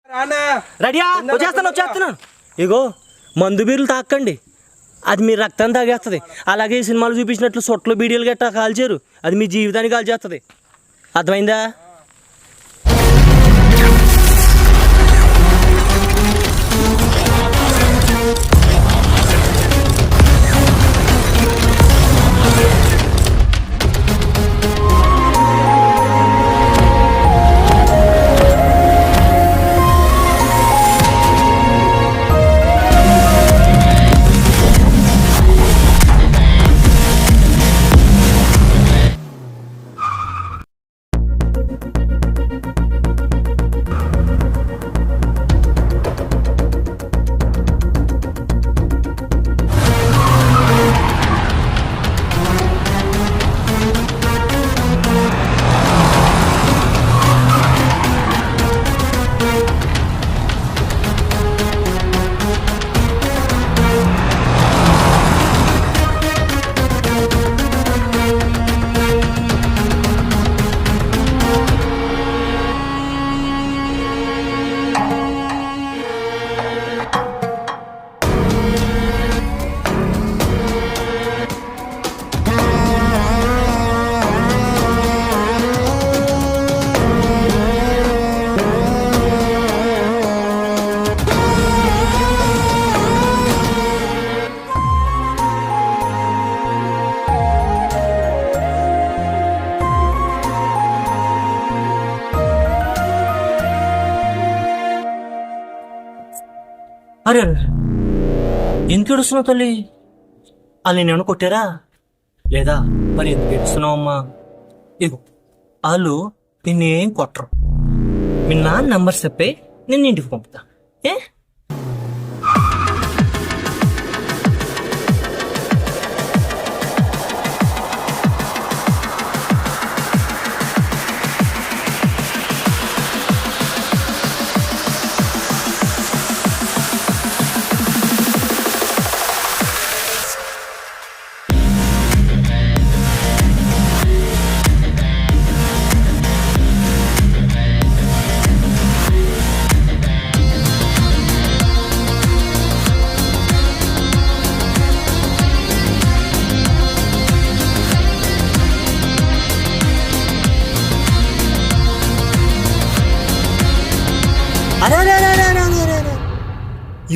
రెడీయా? వచ్చేస్తున్నాను. ఇగో మందు బీరులు తాకండి, అది మీ రక్తం తాగేస్తుంది. అలాగే ఈ సినిమాలు చూపించినట్లు సొట్లు బీడీలు గట్టా కాల్చారు, అది మీ జీవితాన్ని కాల్చేస్తుంది. అర్థమైందా? అరే ఎందుకు ఏడుస్తున్నావు తల్లి? వాళ్ళు నేను కొట్టారా లేదా? మరి ఎందుకు ఏడుస్తున్నావు అమ్మా? ఇగో వాళ్ళు నిన్నేం కొట్టరు. మీ నాన్న నంబర్ చెప్పే నిన్ను ఇంటికి పంపుతా. ఏ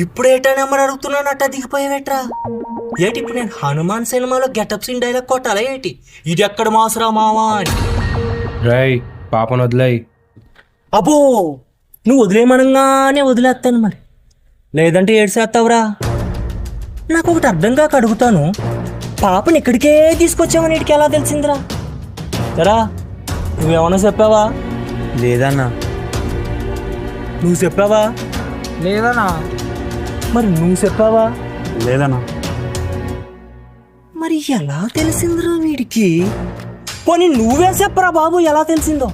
ఇప్పుడేటా నెంబర్ అడుగుతున్నాను అట్టా దిగిపోయావేట్రా? ఏటి ఇప్పుడు నేను హనుమాన్ సినిమాలో గెటప్ సీన్ డైలాగ్ కొట్టాలా ఏటి? ఇది ఎక్కడ మాసురా మావా అని. రాయ్ పాపను వదిలేయి. అబ్బో నువ్వు వదిలేయమనగానే వదిలేస్తాను, మరి లేదంటే ఏడ్చేస్తావురా. నాకు ఒకటి అర్థం కాక అడుగుతాను, పాపని ఇక్కడికే తీసుకొచ్చావని ఇటుకి ఎలా తెలిసిందిరా? సరా నువ్వేమన్నా చెప్పావా? లేదన్నా. నువ్వు చెప్పావా? లేదన్నా. మరి నువ్వు చెప్పావా? లేదన్నా. మరి ఎలా తెలిసిందిరా వీడికి? పోనీ నువ్వే చెప్పరా బాబు ఎలా తెలిసిందో?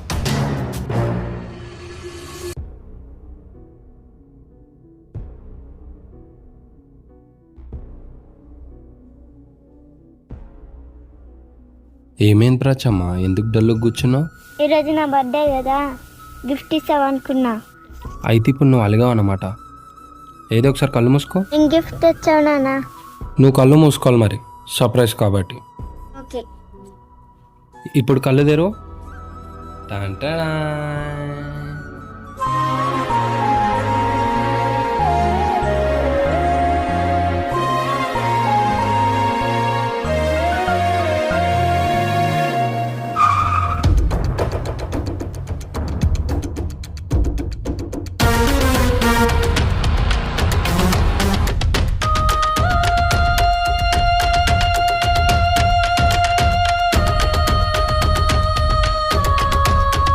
ఏమైంది ప్రాచమ్మ, ఎందుకు డల్లు కూర్చున్నావు? ఈరోజు నా బర్త్డే కదా, గిఫ్ట్ ఇస్తావనుకున్నా. అయితే ఇప్పుడు నువ్వు అలిగావు అన్నమాట. ఏదో ఒకసారి కళ్ళు మూసుకో. ఏం గిఫ్ట్ తెచ్చావు నాన్న? నువ్వు కళ్ళు మూసుకోవాలి, మరి సర్ప్రైజ్ కాబట్టి. ఓకే. ఇప్పుడు కళ్ళు తెరువు.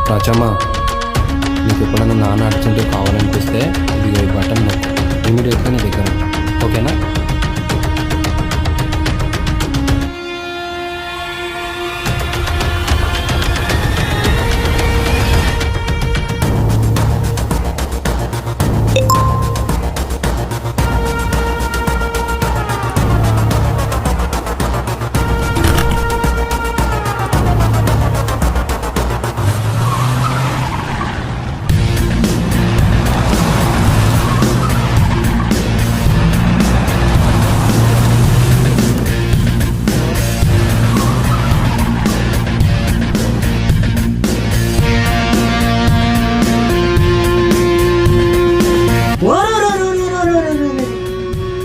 రాచమ్మ, నీకు ఎప్పుడైనా నాన్న అర్జెంట్ కావాలనిపిస్తే ఇది బటన్ నొక్కు, ఇమీడియట్గా నీ దగ్గర, ఓకేనా?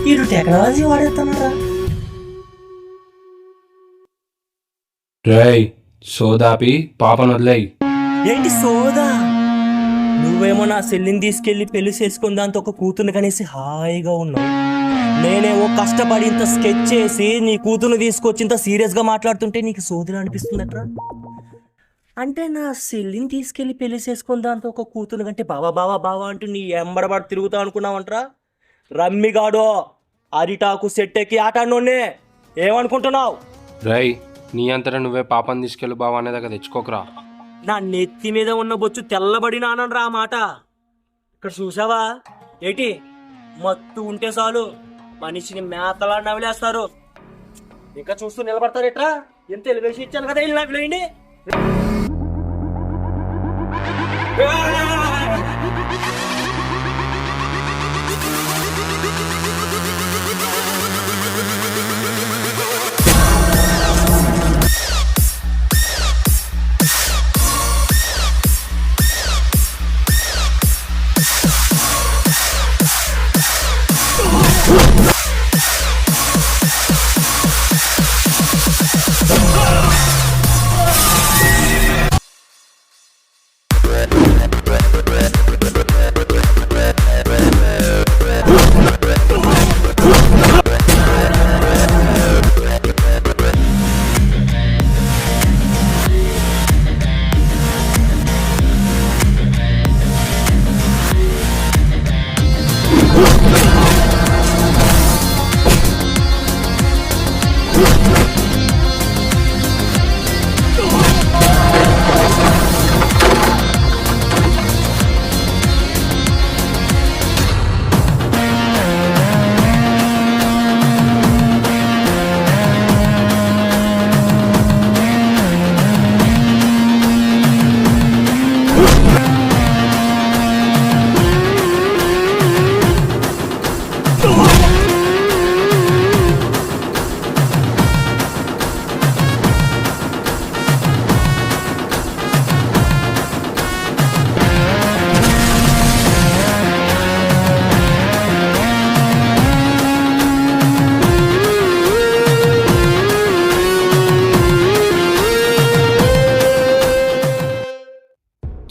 వీడు టెక్నాలజీ వాడేస్తున్నారా? రేయ్ సోదాపి పాపను వదిలేయి. ఏంటి సోదా? నువ్వేమో నా చెల్లిని తీసుకెళ్లి పెళ్లి చేసుకుని దాంతో ఒక కూతుర్ని కనేసి హాయిగా ఉన్నావు. నేనేమో కష్టపడి ఇంత స్కెచ్ చేసి నీ కూతుర్ని తీసుకొచ్చి ఇంత సీరియస్ గా మాట్లాడుతుంటే నీకు సోదిలా అనిపిస్తుందట్రా? అంటే నా చెల్లిని తీసుకెళ్లి పెళ్లి చేసుకుని దాంతో ఒక కూతురు కంటే బావా బావా బావా అంటూ నీ ఎంబడబడి తిరుగుతా అనుకున్నావంట్రా? రమ్మిగాడో అరిటాకు సెట్టెక్కి ఆటాడినోడ్నే ఏమనుకుంటున్నావు? రేయ్ నీ అంతటా నువ్వే పాపని తీసుకెళ్ళి బావా అనేదాకా తెచ్చుకోకరా. నా నెత్తి మీద ఉన్న బొచ్చు తెల్లబడినానరా ఆ మాట. ఇక్కడ చూసావా ఏటి, మత్తు ఉంటే చాలు మనిషిని మేతలా నవిలేస్తారు. ఇంకా చూస్తూ నిలబడతారేట్రా? ఎంత ఎలివేషన్ ఇచ్చాను కదా, వెళ్ళి నవిలేయండి.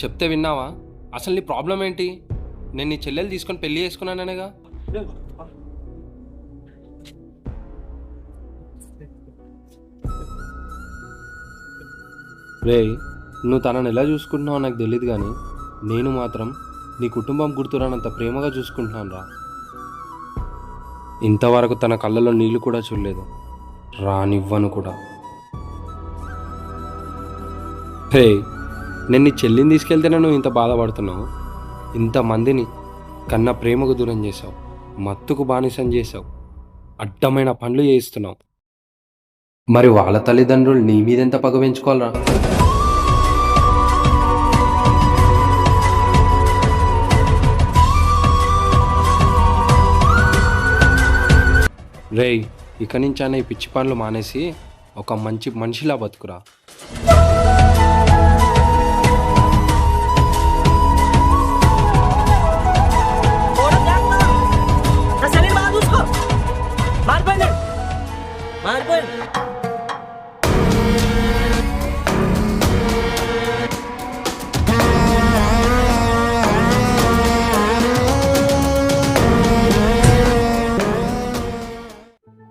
చెప్తే విన్నావా? అసలు నీ ప్రాబ్లం ఏంటి? నేను నీ చెల్లెలు తీసుకొని పెళ్లి చేసుకున్నాననేగా. రేయ్ నువ్వు తనని ఎలా చూసుకుంటున్నావో నాకు తెలియదు, కానీ నేను మాత్రం నీ కుటుంబం గుర్తురానంత ప్రేమగా చూసుకుంటున్నాను రా. ఇంతవరకు తన కళ్ళలో నీళ్లు కూడా చూడలేదు, రానివ్వను కూడా. హే నేను నీ చెల్లిని తీసుకెళ్తేనే నువ్వు ఇంత బాధపడుతున్నావు. ఇంతమందిని కన్నా ప్రేమకు దూరం చేసావు, మత్తుకు బానిసం చేసావు, అడ్డమైన పనులు చేయిస్తున్నావు. మరి వాళ్ళ తల్లిదండ్రులు నీ మీదెంత పగ పెంచుకోవాలరా? రేయ్ ఇక నుంచి అన్న ఈ పిచ్చి పనులు మానేసి ఒక మంచి మనిషిలా బతుకురా. మారిపోయింది.